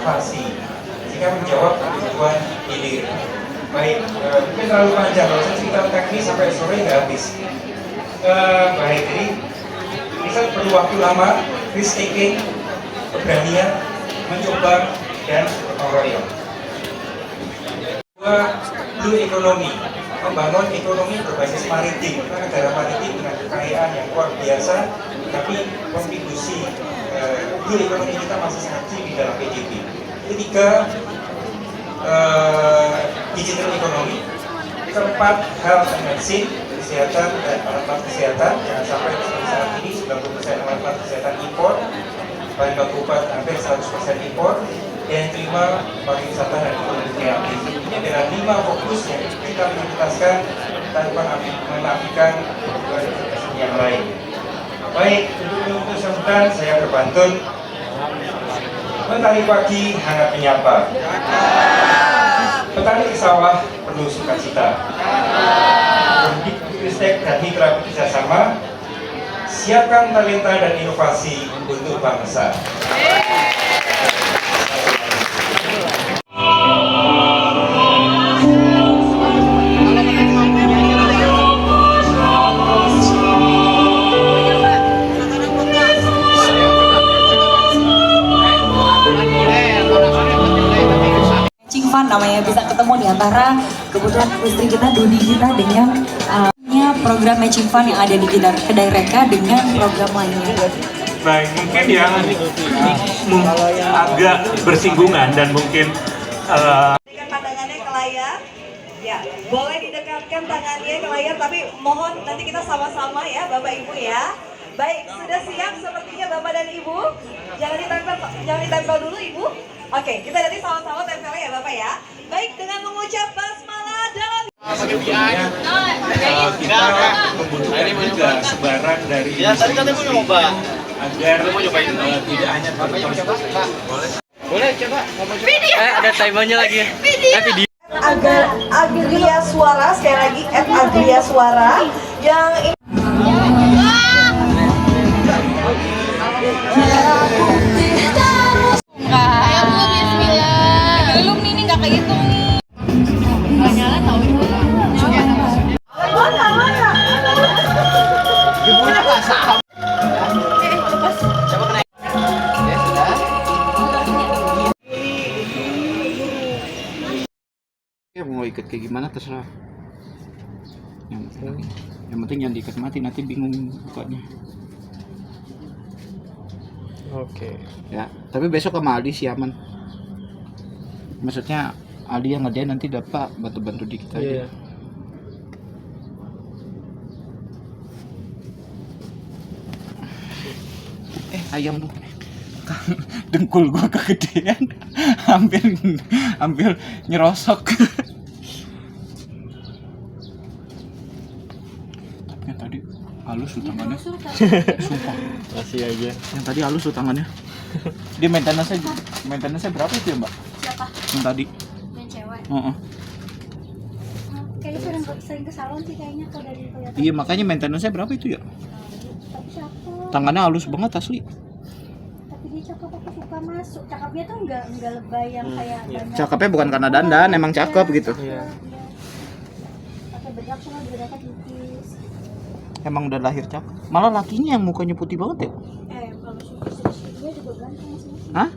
inovasi sehingga menjawab kebutuhan hilir. Baik, mungkin terlalu panjang kalau saya cerita teknis sampai sore nggak habis. Baik, jadi ini kan perlu waktu lama, risk taking, keberanian, mencoba dan gotong royong. Kedua, blue economy, membangun ekonomi berbasis maritim. Kita negara maritim dengan kekayaan yang luar biasa, tapi kontribusi blue economy kita masih sangat kecil di dalam PDB. Ketiga, digital economy. Keempat, health and medicine, kesehatan dan alat kesehatan. Jangan sampai seperti saat ini 90% alat kesehatan impor, bahan baku obat hampir 100% impor. Yang kelima, pariwisata dan ekonomi kreatif. Ini adalah 5 fokus yang kita prioritaskan tanpa menafikan kebutuhan yang lain. Baik, untuk sambutan saya berpantun. Mentari pagi hangat menyapa. Petani ke sawah penuh sukacita. Ristek dan mitra kerjasama, siapkan talenta dan inovasi untuk bangsa. Namanya bisa ketemu di antara kebutuhan industri kita, Dudi kita dengan program matching fund yang ada di kedai Reka dengan program lainnya. Baik, mungkin yang agak bersinggungan dan mungkin Dekatkan pandangannya ke layar, ya boleh didekatkan tangannya ke layar, tapi mohon nanti kita sama-sama ya Bapak Ibu ya. Baik, sudah siap sepertinya Bapak dan Ibu. Jangan ditempel dulu Ibu. Oke, kita nanti sama-sama tempel ya Bapak ya. Baik, dengan mengucap basmalah dalam sebetulnya kita membutuhkan juga sebaran dari agar tidak hanya boleh coba ada timernya lagi ya. Video. Agria Suara, sekali lagi Agria Suara yang ini. Ayo Bu, bismillah. Belum nih, nggak kehitung nih. Nggak nyala tau itu. Ya mau ikut kayak gimana terserah. Yang penting jangan diikat mati, nanti bingung bukanya. Oke. Ya, tapi besok sama Aldi sih aman. Maksudnya Aldi yang ngerjain nanti dapat bantu-bantu dikit aja. Iya. Ayam tuh dengkul gua kegedean. hampir nyerosok. Yang tadi halus tuh tangannya. Sumpah. Masih aja. Yang tadi halus tuh tangannya. Dia maintenance berapa itu ya, Mbak? Siapa? Yang tadi. Yang cewek. Kayaknya sering ke salon sih kayaknya kalau dari kelihatan. Iya, makanya maintenance berapa itu ya? Tapi cakep. Tangannya halus banget asli. Tapi dia cakep, aku suka masuk. Cakepnya tuh enggak lebay yang kayak banyak. Cakepnya bukan karena dandan, emang cakep gitu. Iya. Pakai bedak cuma bedaknya tipis. Emang udah lahir cakep. Malah lakinya yang mukanya putih banget ya? Kalau dia juga ganteng sih. Hah?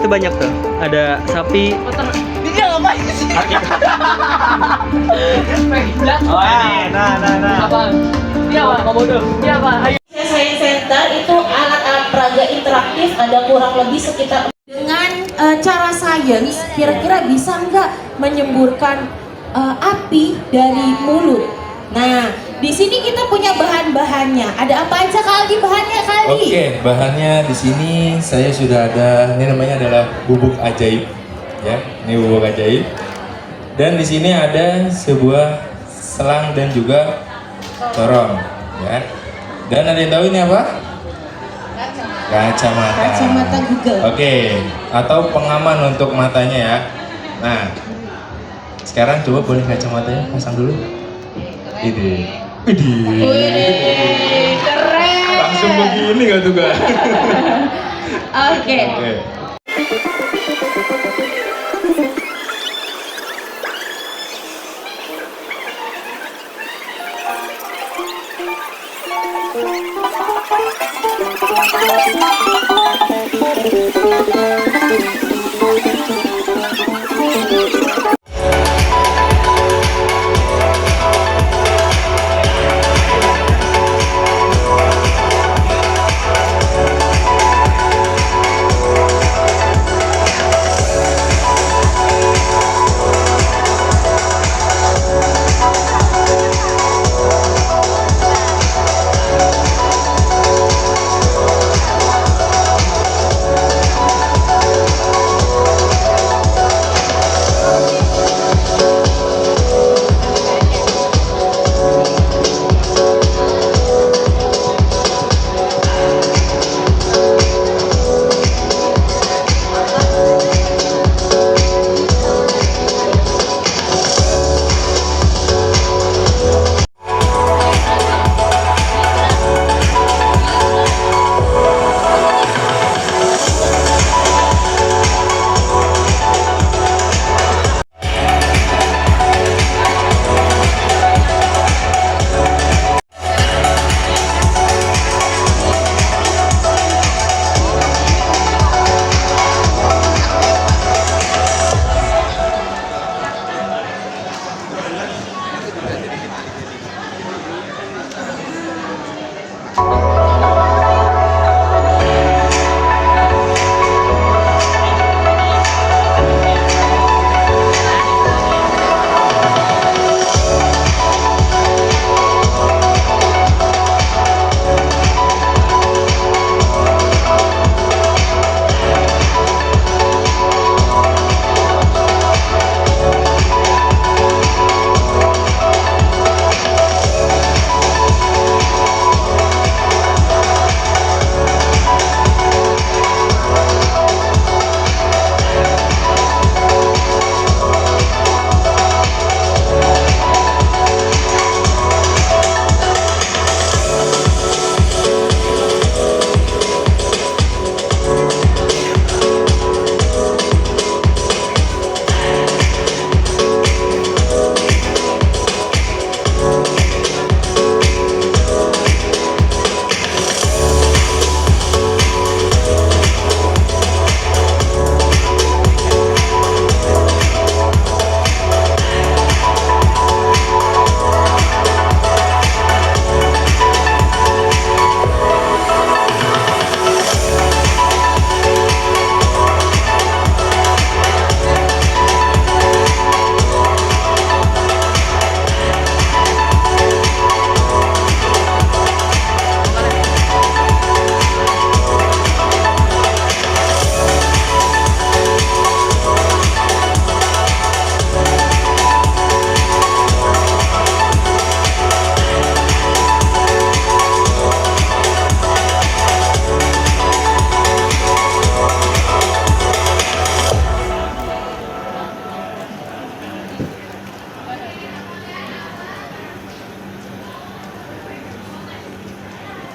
itu banyak tuh. Ada sapi. Dia ngapain sih? Nah. Apa? Dia apa? Kamu bodoh. Dia apa? Ayo. Science Center itu alat-alat peraga interaktif ada kurang lebih sekitar dengan cara sains kira-kira bisa nggak menyemburkan api dari mulut. Nah, di sini kita punya bahan-bahannya. Ada apa aja kali bahannya kali? Oke, bahannya di sini saya sudah ada. Ini namanya adalah bubuk ajaib, ya. Ini bubuk ajaib. Dan di sini ada sebuah selang dan juga corong, ya. Dan ada yang tahu ini apa? Kacamata. Kacamata Google. Oke, atau pengaman untuk matanya ya. Nah, sekarang coba boleh kacamatanya pasang dulu. Ini. Keren. Langsung begini gak tuh gak? Oke.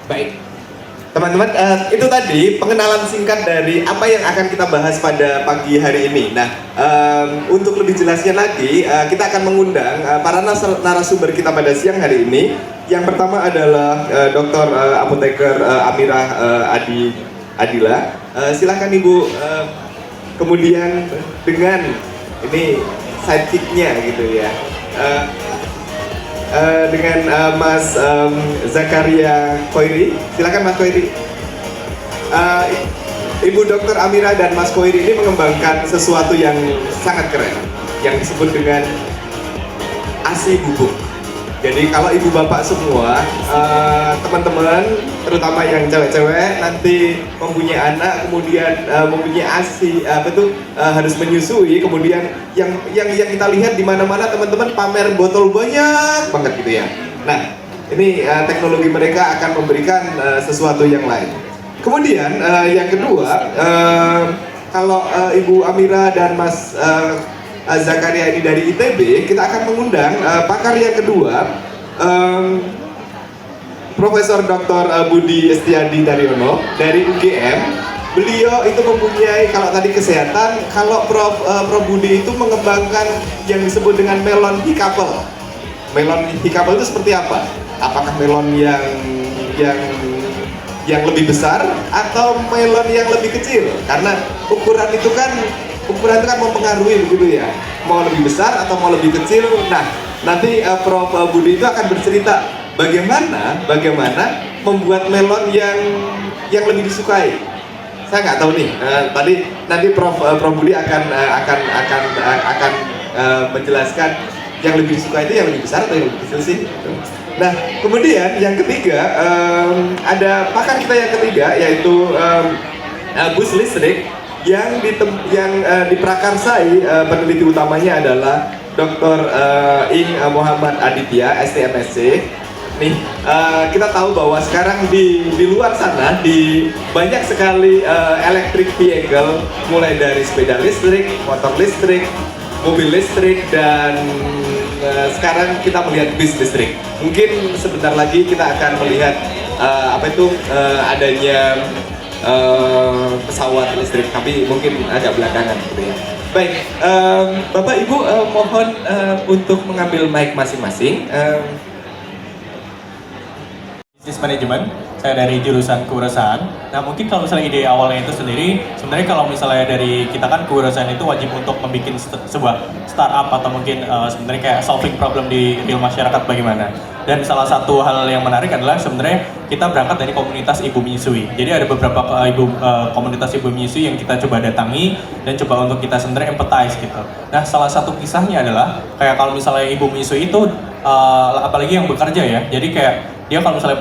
Baik, teman-teman, itu tadi pengenalan singkat dari apa yang akan kita bahas pada pagi hari ini. Nah, untuk lebih jelasnya lagi, kita akan mengundang para narasumber kita pada siang hari ini. Yang pertama adalah Dr. Apoteker Amirah Adila. Silahkan Ibu kemudian dengan ini sidekicknya gitu ya, dengan Mas Zakaria Koiri. Silakan Mas Koiri. Ibu Dr. Amira dan Mas Koiri ini mengembangkan sesuatu yang sangat keren yang disebut dengan ASI bubuk. Jadi kalau ibu bapak semua, teman-teman, terutama yang cewek-cewek nanti mempunyai anak, kemudian mempunyai ASI, harus menyusui, kemudian yang kita lihat di mana-mana teman-teman pamer botol banyak banget gitu ya. Nah, ini teknologi mereka akan memberikan sesuatu yang lain. Kemudian yang kedua, kalau Ibu Amira dan Mas Zakaria ini dari ITB, kita akan mengundang pakar yang kedua, Profesor Dr. Budi Estiadi Daryono dari UGM. Beliau itu mempunyai, kalau tadi kesehatan, kalau Prof Budi itu mengembangkan yang disebut dengan melon hikapel. Melon hikapel itu seperti apa? Apakah melon yang lebih besar atau melon yang lebih kecil? Karena ukuran itu kan mempengaruhi begitu ya, mau lebih besar atau mau lebih kecil. Nah, nanti Prof Budi itu akan bercerita bagaimana membuat melon yang lebih disukai. Saya nggak tahu nih. Nanti Prof Budi akan menjelaskan yang lebih disukai itu yang lebih besar atau yang lebih kecil sih. Nah, kemudian yang ketiga, ada pakar kita yang ketiga yaitu bus listrik yang diprakarsai, peneliti utamanya adalah Dr. Ing Muhammad Aditya, STMSC. Nih, kita tahu bahwa sekarang di luar sana banyak sekali electric vehicle, mulai dari sepeda listrik, motor listrik, mobil listrik, dan sekarang kita melihat bis listrik. Mungkin sebentar lagi kita akan melihat adanya pesawat listrik, tapi mungkin agak belakangan gitu ya. Baik, Bapak Ibu mohon untuk mengambil mic masing-masing. Bisnis manajemen, saya dari jurusan kewirausahaan. Nah, mungkin kalau misalnya ide awalnya itu sendiri, sebenarnya kalau misalnya dari kita kan kewirausahaan itu wajib untuk membuat sebuah startup atau mungkin sebenarnya kayak solving problem di real masyarakat bagaimana. Dan salah satu hal yang menarik adalah sebenarnya kita berangkat dari komunitas ibu menyusui. Jadi ada beberapa komunitas ibu menyusui yang kita coba datangi dan coba untuk kita sebenarnya empathize gitu. Nah, salah satu kisahnya adalah kayak kalau misalnya ibu menyusui itu apalagi yang bekerja ya. Jadi kayak dia kalau misalnya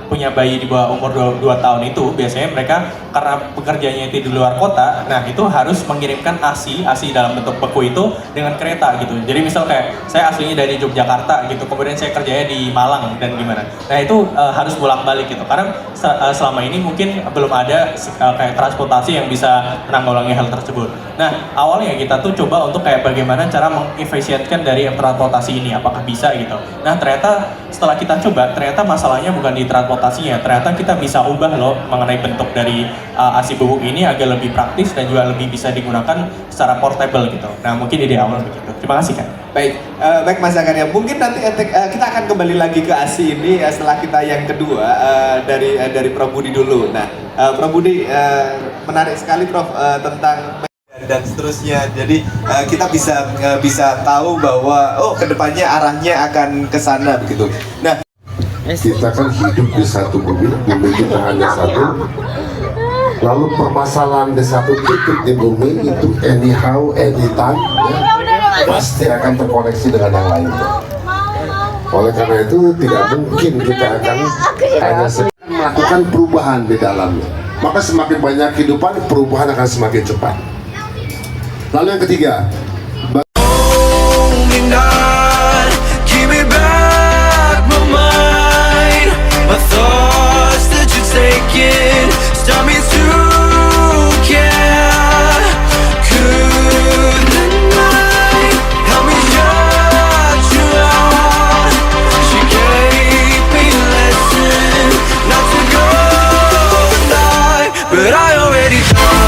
punya bayi di bawah umur 2 tahun itu, biasanya mereka karena pekerjaannya itu di luar kota, nah itu harus mengirimkan ASI dalam bentuk beku itu dengan kereta gitu. Jadi misal kayak saya aslinya dari Yogyakarta gitu, kemudian saya kerjanya di Malang dan gimana. Nah itu harus bolak-balik gitu, karena selama ini mungkin belum ada kayak transportasi yang bisa menanggulangi hal tersebut. Nah awalnya kita tuh coba untuk kayak bagaimana cara mengefisienkan dari transportasi ini, apakah bisa gitu. Nah ternyata setelah kita coba, ternyata masalahnya bukan di transportasinya, ternyata kita bisa ubah loh mengenai bentuk dari ASI bubuk ini agar lebih praktis dan juga lebih bisa digunakan secara portable gitu. Nah mungkin ide awal begitu. Terima kasih kan. Baik Mas Zakaria, mungkin nanti kita akan kembali lagi ke ASI ini setelah kita yang kedua dari Prof Budi dulu. Nah Prof Budi, menarik sekali Prof tentang dan seterusnya. Jadi kita bisa tahu bahwa kedepannya arahnya akan ke sana begitu. Nah, kita kan hidup di satu bumi kita hanya satu. Lalu permasalahan di satu titik di bumi itu anyhow, anytime, ya, pasti akan terkoneksi dengan yang lainnya. Oleh karena itu tidak mungkin kita akan hanya melakukan perubahan di dalamnya. Maka semakin banyak kehidupan, perubahan akan semakin cepat. Lalu yang ketiga, but I already know.